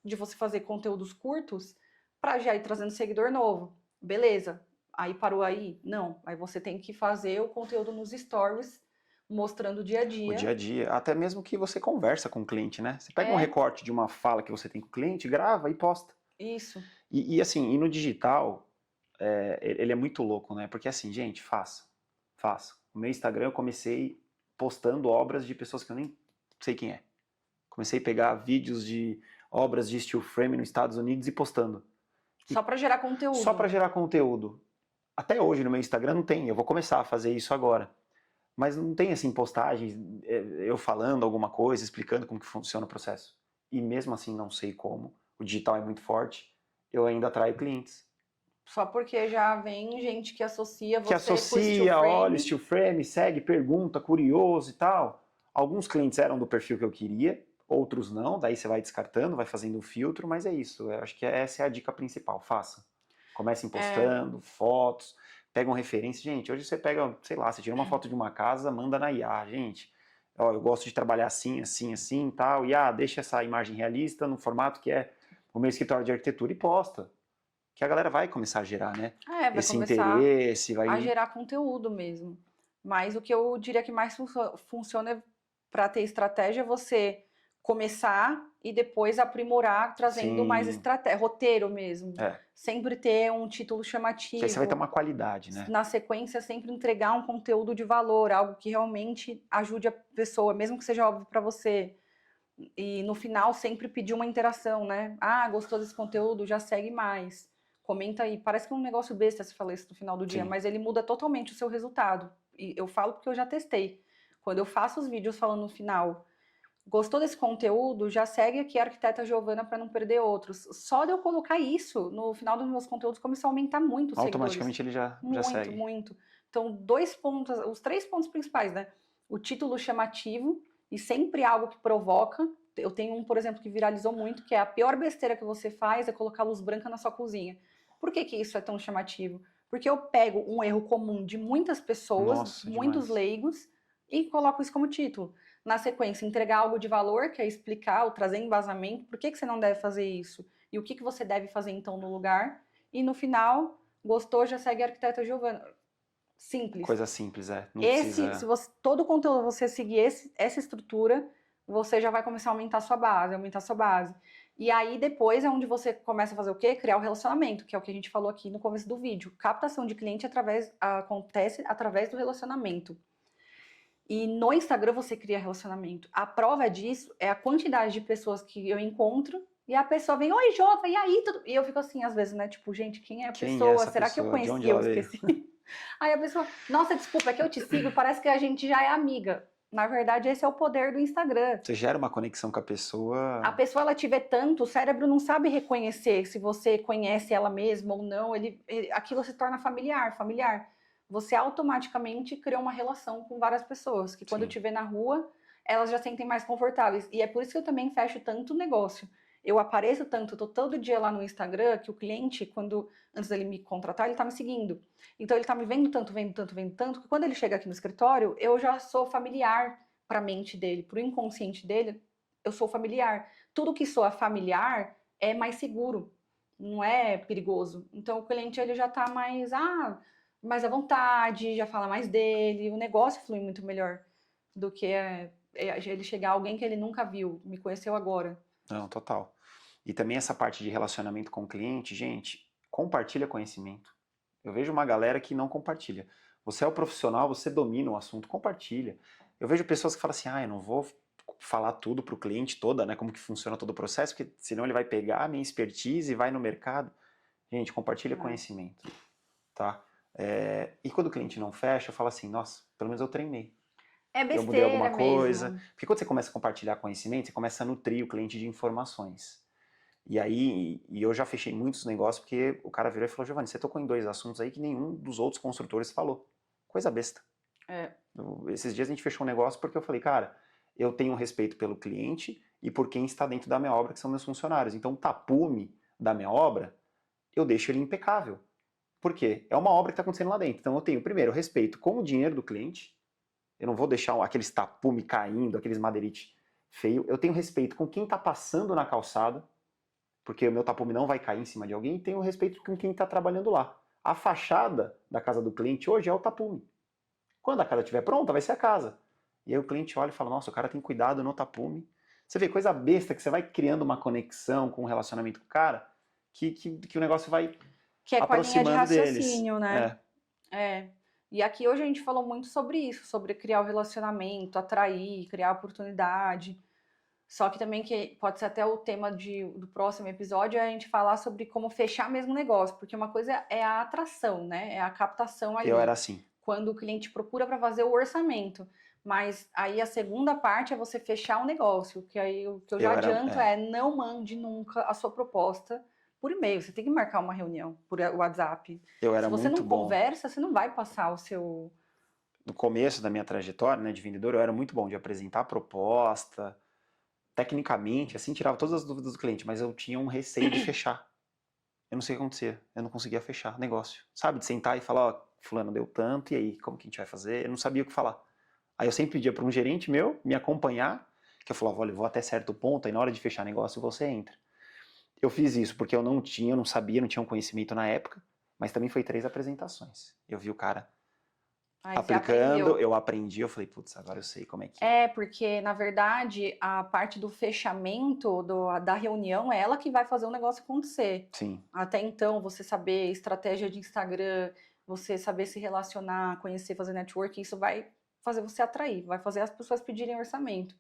de você fazer conteúdos curtos para já ir trazendo seguidor novo. Beleza. Aí parou aí? Não. Aí você tem que fazer o conteúdo nos stories, mostrando o dia a dia. O dia a dia, até mesmo que você conversa com o cliente, né? Você pega um recorte de uma fala que você tem com o cliente, grava e posta. Isso. E assim, e no digital, ele é muito louco, né? Porque assim, gente, faça. O meu Instagram eu comecei postando obras de pessoas que eu nem sei quem é. Comecei a pegar vídeos de obras de steel frame nos Estados Unidos e postando. Só para gerar conteúdo. Só para gerar conteúdo. Até hoje no meu Instagram não tem, eu vou começar a fazer isso agora. Mas não tem assim postagens, eu falando alguma coisa, explicando como que funciona o processo. E mesmo assim não sei como, o digital é muito forte, eu ainda atraio clientes. Só porque já vem gente que associa Que você por steel associa, olha, frame. steel frame, segue, pergunta, curioso e tal. Alguns clientes eram do perfil que eu queria, outros não, daí você vai descartando, vai fazendo um filtro, mas é isso. Eu acho que essa é a dica principal, faça. Comecem postando fotos, pegam referência. Gente, hoje você pega, sei lá, você tira uma foto de uma casa, manda na IA, gente. Ó, eu gosto de trabalhar assim, assim, assim e tal. IA, deixa essa imagem realista no formato que é o meu escritório de arquitetura e posta. Que a galera vai começar a gerar, né? Vai Esse começar interesse, a vai. gerar conteúdo mesmo. Mas o que eu diria que mais funciona para ter estratégia é você começar e depois aprimorar, trazendo mais Sim, estratégia, roteiro mesmo. é. Sempre ter um título Que aí você vai ter chamativo. uma qualidade, né? Na sequência, sempre entregar um conteúdo de valor, algo que realmente ajude a pessoa, mesmo que seja óbvio para você. E no final, sempre pedir uma interação, né? Ah, gostou desse conteúdo? Já segue mais. Comenta aí. Parece que é um negócio besta se falar isso no final do dia, Sim. mas ele muda totalmente o seu resultado. E eu falo porque eu já testei. Quando eu faço os vídeos falando no final, gostou desse conteúdo? Já segue aqui a Arquiteta Giovana para não perder outros. Só de eu colocar isso no final dos meus conteúdos começou a aumentar muito os seguidores. Automaticamente ele já Muito, segue. muito. Então, 2 pontos, os 3 pontos principais, né? O título chamativo e sempre algo que provoca. Eu tenho um, por exemplo, que viralizou muito, que é a pior besteira que você faz é colocar luz branca na sua cozinha. Por que que isso é tão chamativo? Porque eu pego um erro comum de muitas pessoas, Nossa, muitos demais. leigos, e coloco isso como título. Na sequência, entregar algo de valor, que é explicar ou trazer embasamento, por que que você não deve fazer isso e o que que você deve fazer então no lugar. E no final, gostou, já segue a Arquiteta Giovana. Simples. Coisa simples, é. Não Se precisa. você, todo o conteúdo você seguir essa estrutura, você já vai começar a aumentar a sua base, aumentar a sua base. E aí depois é onde você começa a fazer o quê? Criar o relacionamento, que é o que a gente falou aqui no começo do vídeo. Captação de cliente acontece através do relacionamento. E no Instagram você cria relacionamento. A prova disso é a quantidade de pessoas que eu encontro e a pessoa vem, oi, Jova, e aí? Tudo? E eu fico assim, às vezes, né? Tipo, gente, quem é a Quem é pessoa? essa Será que eu pessoa? De onde conheci? Eu ela veio? esqueci. Aí a pessoa, nossa, desculpa, é que eu te sigo, parece que a gente já é amiga. Na verdade, esse é o poder do Instagram. Você gera uma conexão com a A pessoa. pessoa, ela te vê tanto, o cérebro não sabe reconhecer se você conhece ela mesma ou não. Aquilo se torna familiar, familiar. Você automaticamente cria uma relação com várias pessoas, que quando Sim. te vê na rua, elas já sentem mais confortáveis. E é por isso que eu também fecho tanto negócio. Eu apareço tanto, eu tô todo dia lá no Instagram, que o cliente, antes dele me contratar, ele tá me seguindo. Então ele tá me vendo tanto, vendo tanto, vendo tanto, que quando ele chega aqui no escritório, eu já sou familiar para a mente dele, para o inconsciente dele, eu sou familiar. Tudo que soa familiar é mais seguro, não é perigoso. Então o cliente ele já tá mais à vontade, já fala mais dele, o negócio flui muito melhor do que ele chegar alguém que ele nunca viu, me conheceu agora. Não, total. E também essa parte de relacionamento com o cliente, gente, compartilha conhecimento. Eu vejo uma galera que não compartilha. Você é o profissional, você domina o assunto, compartilha. Eu vejo pessoas que falam assim, eu não vou falar tudo para o cliente toda, né, como que funciona todo o processo, porque senão ele vai pegar a minha expertise e vai no mercado. Gente, compartilha conhecimento, tá? E quando o cliente não fecha, eu falo assim, nossa, pelo menos eu treinei. É Eu mudei alguma besteira coisa. mesmo. Porque quando você começa a compartilhar conhecimento, você começa a nutrir o cliente de informações. E aí, eu já fechei muitos negócios porque o cara virou e falou, Giovanni, você tocou em 2 assuntos aí que nenhum dos outros construtores falou. Coisa besta. É. Esses dias a gente fechou um negócio porque eu falei, cara, eu tenho um respeito pelo cliente e por quem está dentro da minha obra, que são meus funcionários. Então o tapume da minha obra, eu deixo ele impecável. Por quê? É uma obra que está acontecendo lá dentro. Então eu tenho, primeiro, respeito com o dinheiro do cliente. Eu não vou deixar aqueles tapume caindo, aqueles madeirite feio. Eu tenho respeito com quem está passando na calçada, porque o meu tapume não vai cair em cima de alguém, e tenho respeito com quem está trabalhando lá. A fachada da casa do cliente hoje é o tapume. Quando a casa estiver pronta, vai ser a casa. E aí o cliente olha e fala, nossa, o cara tem cuidado no tapume. Você vê, coisa besta, que você vai criando uma conexão com um relacionamento com o cara, que o negócio vai Que é com a linha de aproximando deles. raciocínio, né? É. E aqui hoje a gente falou muito sobre isso, sobre criar o relacionamento, atrair, criar oportunidade. Só que também que pode ser até o tema do próximo episódio é a gente falar sobre como fechar mesmo o negócio, porque uma coisa é a atração, né? É a captação Eu era ali, assim. quando o cliente procura para fazer o orçamento. Mas aí a segunda parte é você fechar o negócio, que aí o que eu já adianto é não mande nunca a sua proposta por e-mail, você tem que marcar uma reunião por WhatsApp. Eu era Se você muito não bom. conversa, você não vai passar o seu... No começo da minha trajetória, né, de vendedor, eu era muito bom de apresentar a proposta, tecnicamente, assim, tirava todas as dúvidas do cliente, mas eu tinha um receio de fechar. Eu não sei o que acontecia, eu não conseguia fechar negócio. Sabe, de sentar e falar, ó, fulano, deu tanto, e aí, como que a gente vai fazer? Eu não sabia o que falar. Aí eu sempre pedia para um gerente meu me acompanhar, que eu falava, olha, eu vou até certo ponto, aí na hora de fechar negócio você entra. Eu fiz isso porque eu não sabia, não tinha um conhecimento na época, mas também foi 3 apresentações. Eu vi o cara Aí você aplicando, aprendeu. eu aprendi, eu falei, putz, agora eu sei como é que É, porque, na verdade, a parte do fechamento da reunião é ela que vai fazer o negócio acontecer. Sim, Até então, você saber estratégia de Instagram, você saber se relacionar, conhecer, fazer networking, isso vai fazer você atrair, vai fazer as pessoas pedirem orçamento.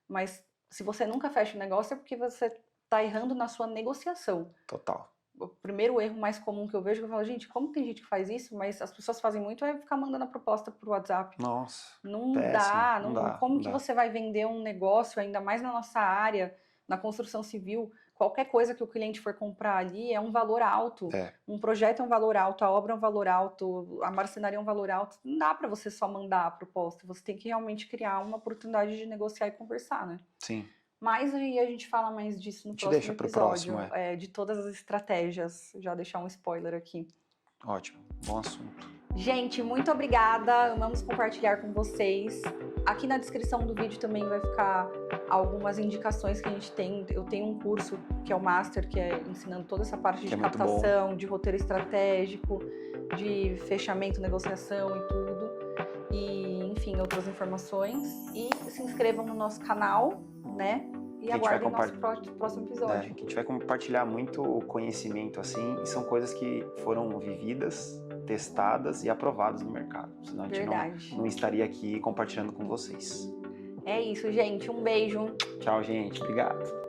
Mas se você nunca fecha o negócio, é porque você está errando na sua negociação. total. O primeiro erro mais comum que eu vejo, que eu falo, gente, como tem gente que faz isso, mas as pessoas fazem muito, é ficar mandando a proposta por WhatsApp. Nossa, Não péssimo, dá, não não, dá, como não que dá. você vai vender um negócio, ainda mais na nossa área, na construção civil? Qualquer coisa que o cliente for comprar ali é um valor alto. É, Um projeto é um valor alto, a obra é um valor alto, a marcenaria é um valor alto. Não dá para você só mandar a proposta, você tem que realmente criar uma oportunidade de negociar e conversar, né? sim. Mas aí a gente fala mais disso no A gente próximo deixa pro próximo, episódio, de todas as estratégias. Já deixar um spoiler aqui. Ótimo, bom assunto. Gente, muito obrigada. Amamos compartilhar com vocês. Aqui na descrição do vídeo também vai ficar algumas indicações que a gente tem. Eu tenho um curso que é o Master, que é ensinando toda essa parte de muito bom. captação, de roteiro estratégico, de fechamento, negociação e tudo. E, enfim, outras informações. E se inscrevam no nosso canal, né? E aguardem o nosso próximo episódio. Que a gente vai compartilhar muito conhecimento assim, e são coisas que foram vividas, testadas e aprovadas no mercado. Senão a gente não estaria aqui compartilhando com vocês. É isso, gente. Um beijo. Tchau, gente. Obrigado.